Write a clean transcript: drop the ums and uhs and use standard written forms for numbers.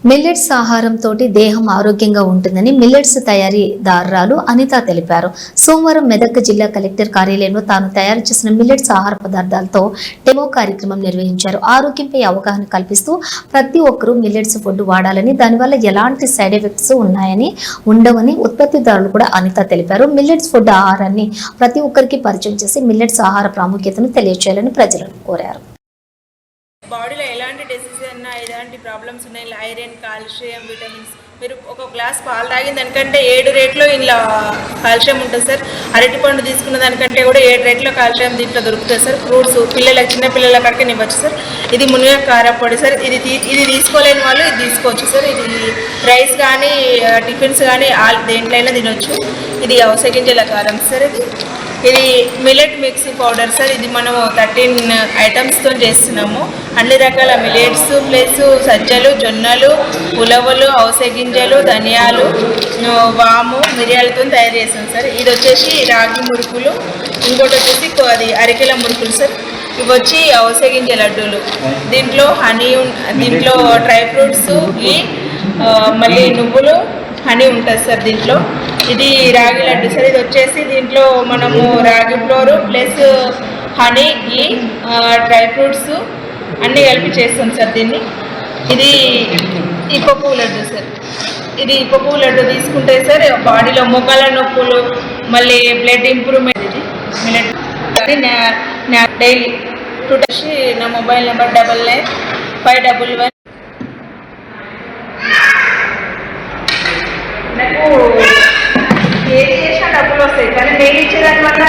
Millets ఆహారంతో దేహం ఆరోగ్యంగా ఉంటుందని మిల్లెట్స్ తయారీదారురాలు అనిత తెలిపారు. సోమవారం మెదక్ జిల్లా కలెక్టర్ కార్యాలయంలో తాను తయారు చేసిన మిల్లెట్స్ ఆహార పదార్థాలతో డెమో కార్యక్రమం నిర్వహించారు. ఆరోగ్యంపై అవగాహన కల్పిస్తూ ప్రతి ఒక్కరూ మిల్లెట్స్ ఫుడ్ వాడాలని, దానివల్ల ఎలాంటి సైడ్ ఎఫెక్ట్స్ ఉండవని ఉత్పత్తిదారులు కూడా అనిత తెలిపారు. మిల్లెట్స్ ఫుడ్ ఆహారాన్ని ప్రతి ఒక్కరికి పరిచయం చేసి మిల్లెట్స్ ఆహార ప్రాముఖ్యతను తెలియజేయాలని ప్రజలను కోరారు. బాడీలో ఎలాంటి డిసీజ్ అయినా ఎలాంటి ప్రాబ్లమ్స్ ఉన్నాయి, ఐరన్, కాల్షియం, విటమిన్స్, మీరు ఒక గ్లాస్ పాలు తాగిన దానికంటే 7 రేట్లో ఇలా కాల్షియం ఉంటుంది సార్. అరటిపండు తీసుకున్న దానికంటే కూడా 7 రేట్లో కాల్షియం దీంట్లో దొరుకుతుంది సార్. ఫ్రూట్స్ చిన్న పిల్లల కడికి ఇవ్వచ్చు సార్. ఇది మునగ కారపొడి సార్. ఇది తీసుకోలేని వాళ్ళు ఇది తీసుకోవచ్చు సార్. ఇది రైస్ కానీ టిఫిన్స్ కానీ దేంట్లైనా తినొచ్చు. ఇది అవిసె గింజల కారం సార్. ఇది మిల్లెట్ మిక్స్ పౌడర్ సార్. ఇది మనము 13 ఐటమ్స్తో చేస్తున్నాము. అన్ని రకాల మిల్లెట్స్ ప్లస్ సజ్జలు, జొన్నలు, ఉలవలు, అవిసె గింజలు, ధనియాలు, వాము, మిరియాలతో తయారు చేస్తాం సార్. ఇది వచ్చేసి రాగి మురుకులు, ఇంకోటి వచ్చేసి అది అరికెల మురుకులు సార్. ఇవి వచ్చి అవిసె గింజ లడ్డూలు. దీంట్లో హనీ, దీంట్లో డ్రై ఫ్రూట్స్, మళ్ళీ నువ్వులు, హనీ ఉంటుంది సార్ దీంట్లో. ఇది రాగి లడ్డు సార్. ఇది వచ్చేసి దీంట్లో మనము రాగి floor plus honey, dry fruits అన్నీ కలిపి చేస్తాం సార్ దీన్ని. ఇది ఇప్ప పువ్వు లడ్డు సార్. ఇది ఇప్ప పువ్వు లడ్డు తీసుకుంటే సార్ బాడీలో మోకాళ్ళ నొప్పులు, మళ్ళీ బ్లడ్ ఇంప్రూవ్మెంట్. ఇది మిల్లెట్ డైలీ వచ్చి నా మొబైల్ నెంబర్ 995511. నాకు ఏది చేసినా డబ్బులు వస్తాయి, కానీ నేను ఇచ్చేదాని వల్ల